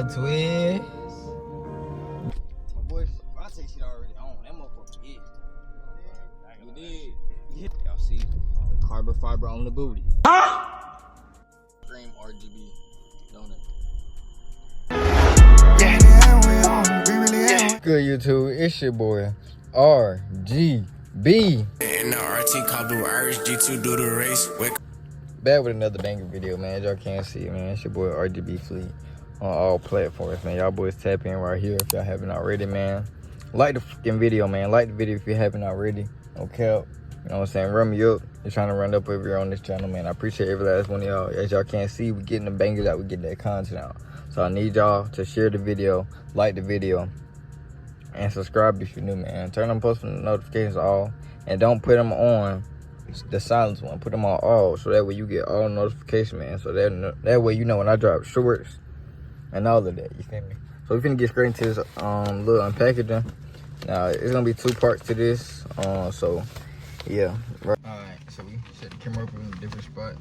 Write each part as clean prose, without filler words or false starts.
twist. My boy, I take shit already on. That motherfucker hit. You did. Yeah. Y'all see the carbon fiber on the booty. Cream RGB, don't it? Good YouTube, it's your boy RGB. And the RT called the RSG to do the race. Back with another banger video, man. As y'all can't see, man, it's your boy RGB Fleet on all platforms, man. Y'all boys tap in right here if y'all haven't already, man. Like the fucking video, man. Like the video if you haven't already. Okay, you know what I'm saying? Run me up. You're trying to run up over here on this channel, man. I appreciate every last one of y'all. As y'all can't see, we getting the bangers out. We getting that content out. So I need y'all to share the video, like the video, and subscribe if you're new, man. Turn on post notifications all, and don't put them on the silence one. Put them on all, so that way you get all notifications, man. So that way you know when I drop shorts and all of that. You feel me? So we're finna get straight into this little unpackaging. Now it's gonna be two parts to this. So yeah. Right. All right. So we set the camera up in a different spot.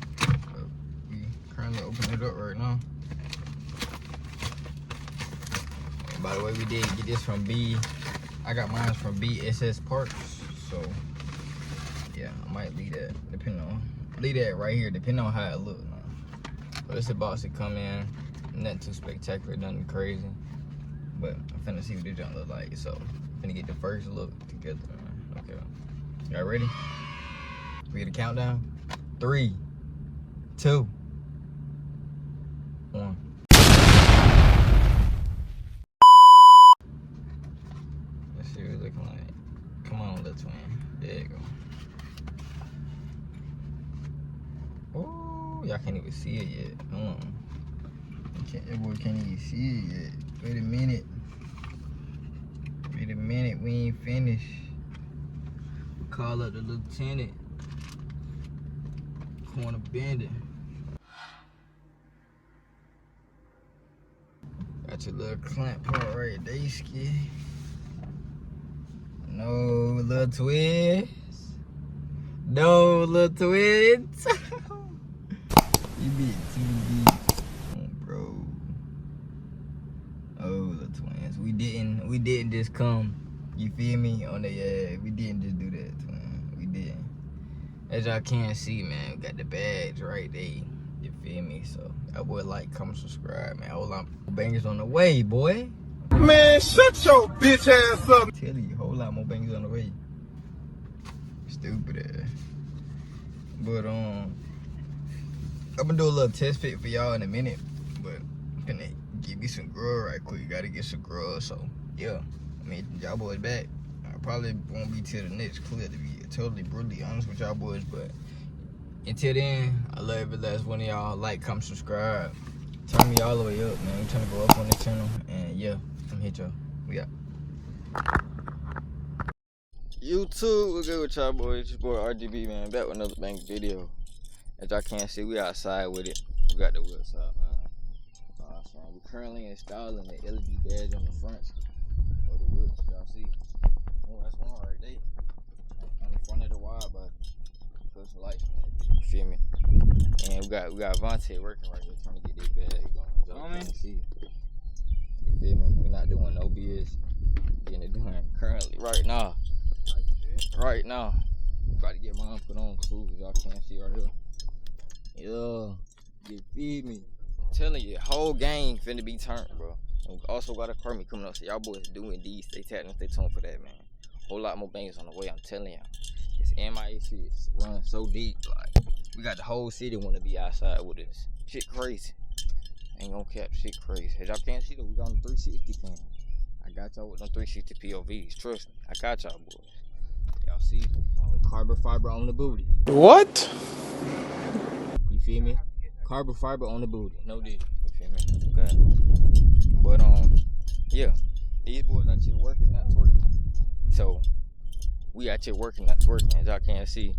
We currently open it up right now. And by the way, we did get this from B. I got mine from BSS Parts. So yeah, I might leave that right here, depending on how it looks. But it's a box that come in, nothing too spectacular, nothing crazy. But I'm finna see what this junk look like. So I'm finna get the first look together, man. Okay. Y'all ready? We get a countdown. 3, 2, 1. Let's see what it's looking like. Come on, little twin. There you go. Oh, y'all can't even see it yet. Hold on. That boy can't even see it yet. Wait a minute. We ain't finished. Call up the lieutenant. Corner bending. Got your little clamp part right there, ski. No little twist. No little twins. You be too deep, bro. Oh, little twins. We didn't just come. You feel me? On the we didn't just do that, twin. We didn't. As y'all can see, man, we got the badge right there. You feel me? So I would like, comment, subscribe, man. Whole lot more bangers on the way, boy. Man, shut your bitch ass up. Tell you, whole lot more bangers on the way. Stupid ass. But I'm gonna do a little test fit for y'all in a minute. But I'm gonna give you some grub right quick. Gotta get some grub. So yeah, I mean, y'all boys back. I probably won't be till the next clip, to be totally brutally honest with y'all boys. But until then, I love every last one of y'all. Like, comment, subscribe. Turn me all the way up, man. I'm trying to go up on the channel. And yeah, I'm hit y'all. We out. YouTube, we're good with y'all boys. It's your boy RGB, man. Back with another bang video. As y'all can't see, we outside with it. We got the wheels out, man. We're currently installing the LED badge on the front of the wheels. Y'all see? Oh, that's one right there. On the front of the wide body. Put some lights on it. You feel me? And we got Vontae working right here trying to get this badge going. Y'all can't see. You feel me? We're not doing no BS. Getting it done currently right now. Right now. About to get mine put on too, y'all can't see right here. Yeah, you feed me. I'm telling you, whole game finna be turned, bro. And we also got a Carmi coming up, so y'all boys doing these. Stay tapped and stay tuned for that, man. Whole lot more bangers on the way, I'm telling y'all. This MIA shit is run so deep, like, we got the whole city wanna be outside with us. Shit crazy. Ain't gonna cap, shit crazy. As y'all can't see though, we got on the 360 cam. I got y'all with them 360 POVs, trust me. I got y'all boys. Y'all see the carbon fiber on the booty. What? You feel me? Carbon fiber on the booty. No deal. You feel me? Okay. But yeah. These boys out here working, not twerking. So we out here working, not twerking. As y'all can't see,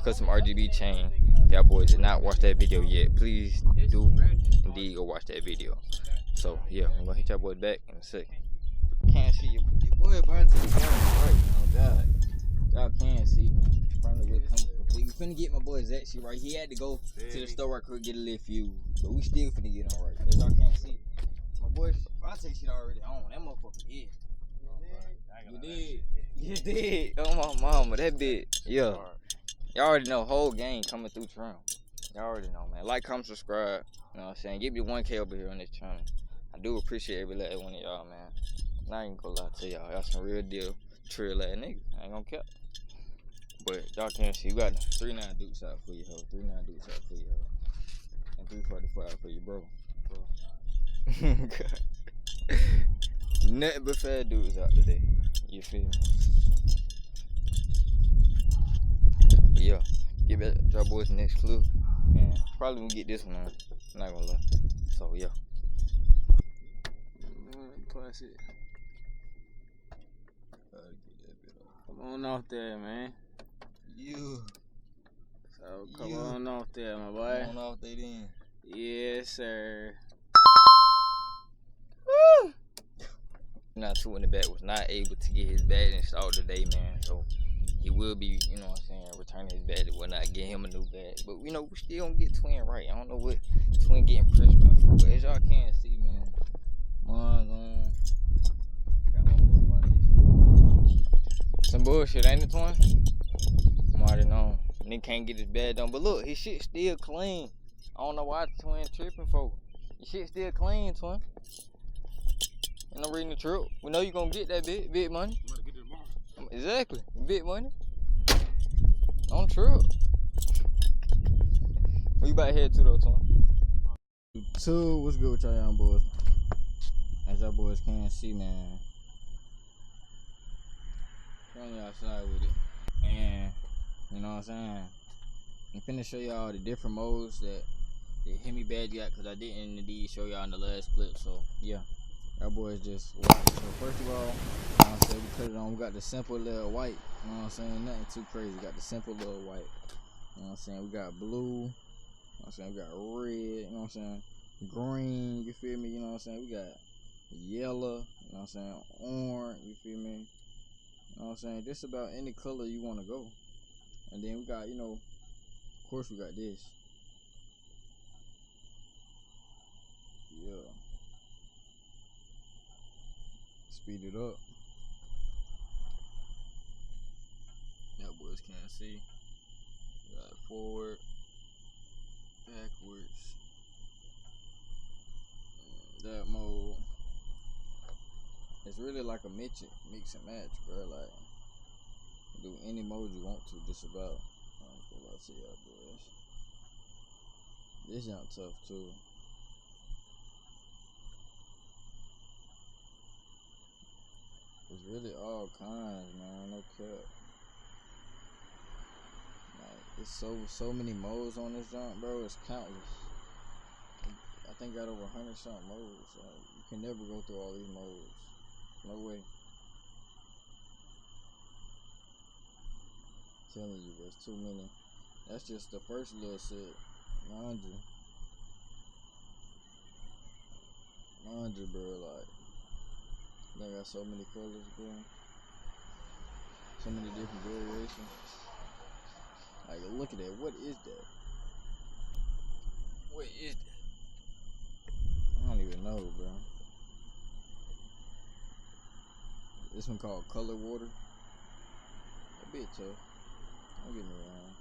custom RGB chain. Y'all boys did not watch that video yet. Please do indeed go watch that video. So yeah, I'm gonna hit y'all boys back in a second. Can't see your boy burn to the camera, right? Oh God. Y'all can see, man. Front of the whip coming complete. We finna get my boy Zach shit right. He had to go to the store right quick, get a little fuel. But we still finna get on right. As y'all can't see. My boy shit already on. That motherfucker is. You did. You did. Oh my mama, that bit. Yeah. Y'all already know whole gang coming through Trim. Y'all already know, man. Like, comment, subscribe. You know what I'm saying? Give me 1K over here on this channel. I do appreciate every last one of y'all, man. Not even gonna lie to y'all. Y'all some real deal trill ass niggas. I ain't gonna cap. But y'all can't see. We got 3-9 dukes out for you, ho. 3-9 dukes out for you, ho. And 345 out for you, bro. Nothing but fat dudes out today. You feel me? But yeah, get back to y'all boys next clip. And probably gonna get this one on. I'm not gonna lie. So yeah. Classic. Come on off there, man. You. So come on off there, my boy. Come on off there then. Yes, sir. Woo! Not two in the back was not able to get his badge installed today, man. So he will be, you know what I'm saying, returning his badge and whatnot, get him a new badge. But you know, we still gonna get Twin right. I don't know what Twin getting pressed by. But as y'all can see, man, mine's on. Got my boy watching. Some bullshit, ain't it, Twin? I'm already know. Nigga can't get his badge done. But look, his shit still clean. I don't know why Twin tripping for. Your shit still clean, Twin. And I'm reading the truck. We know you gonna get that big money. I'm gonna get it tomorrow. Exactly. Big money. On the truck. Where you about to head to though, Twin? Two, what's good with y'all young boys? As y'all boys can see, man. Currently outside with it. And, you know what I'm saying? I'm finna show y'all the different modes that the Hemi badge got, because I didn't indeed show y'all in the last clip. So, yeah. Y'all boys just watch. So, first of all, you know what I'm saying, we put it on. We got the simple little white. You know what I'm saying? Nothing too crazy. We got the simple little white. You know what I'm saying? We got blue. You know what I'm saying? We got red. You know what I'm saying? Green. You feel me? You know what I'm saying? We got yellow. You know what I'm saying? Orange. You feel me? You know what I'm saying? Just about any color you want to go. And then we got, you know, of course we got this. Yeah. Speed it up. Y'all boys can't see. We got forward, backwards, that mode. It's really like a mix and match, bro. Like, do any mode you want to, just about. I'm gonna see y'all boys. This young tough too. It's really all kinds, man. No cap. Like, it's so many modes on this jump, bro. It's countless. I think got over 100 something modes. Like, you can never go through all these modes. No way. I'm telling you, there's too many. That's just the first little set. Mind you, bro. Like, they got so many colors, bro. So many different variations. Like, look at that. What is that? What is that? I don't even know, bro. This one called Color Water. A bit tough. Don't get me wrong.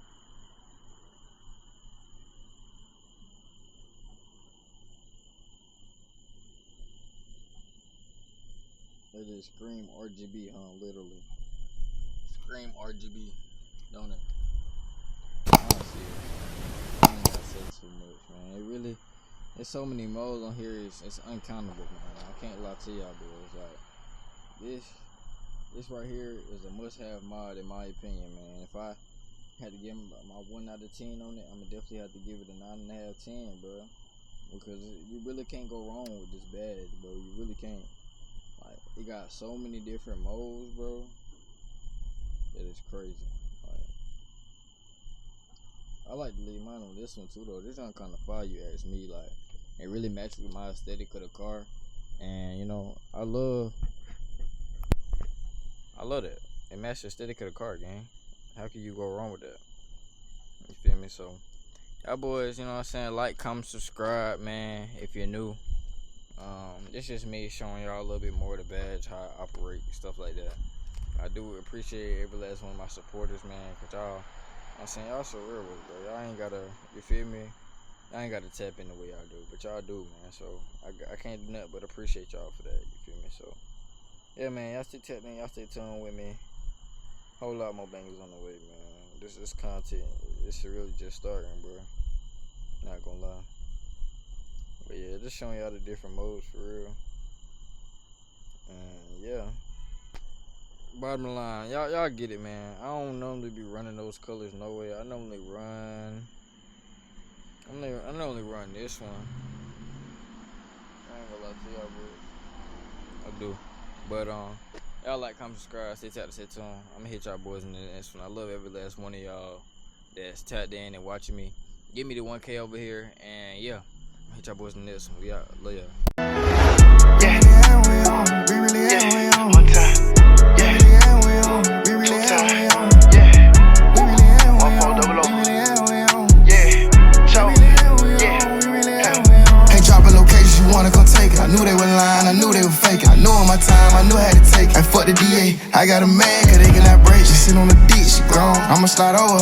That is Scream RGB, huh? Literally. Scream RGB, don't it? I don't see it. I ain't gotta say too much, man. It really, there's so many modes on here. It's uncountable, man. I can't lie to y'all boys. Like, this right here is a must-have mod in my opinion, man. If I had to give my 1 out of 10 on it, I'm gonna definitely have to give it a 9.5, 10, bro. Because you really can't go wrong with this badge, bro. You really can't. Like, it got so many different modes, bro. That is crazy. Like, I like to leave mine on this one too, though. This one kind of fire, you ask me. Like, it really matches with my aesthetic of the car, and you know, I love that. It matches the aesthetic of the car, gang. How can you go wrong with that? You feel me? So, y'all boys, you know what I'm saying? Like, comment, subscribe, man. If you're new, This just me showing y'all a little bit more of the badge, how I operate, stuff like that. I do appreciate every last one of my supporters, man, cause y'all, I'm saying y'all so real with it, bro. Y'all ain't gotta, you feel me? I ain't gotta tap in the way y'all do, but y'all do, man. So I can't do nothing but appreciate y'all for that. You feel me? So yeah, man, y'all stay tapped in, y'all stay tuned with me. Whole lot more bangers on the way, man. This is content. It's really just starting, bro. Not gonna lie. But yeah, just showing y'all the different modes for real. And yeah. Bottom line, y'all get it, man. I don't normally be running those colors no way. I normally run this one. I ain't gonna lie to y'all, boys. I do. But y'all like, comment, subscribe, stay tapped, stay tuned. I'm gonna hit y'all boys in the next one. I love every last one of y'all that's tapped in and watching me. Give me the 1K over here, and yeah, I'm hit y'all boys in the next one. We out. Love y'all. Yeah, we really are. One time. Yeah, we really are. Yeah, we really are. 1400. Yeah, show. Yeah. Hey, drop a location, you wanna come take it. I knew they were lying, I knew they were faking. I knew on my time, I knew I had to take it. I fuck the DA, I got a man, cause they cannot break. She sit on the dick, she gone. I'ma slide over.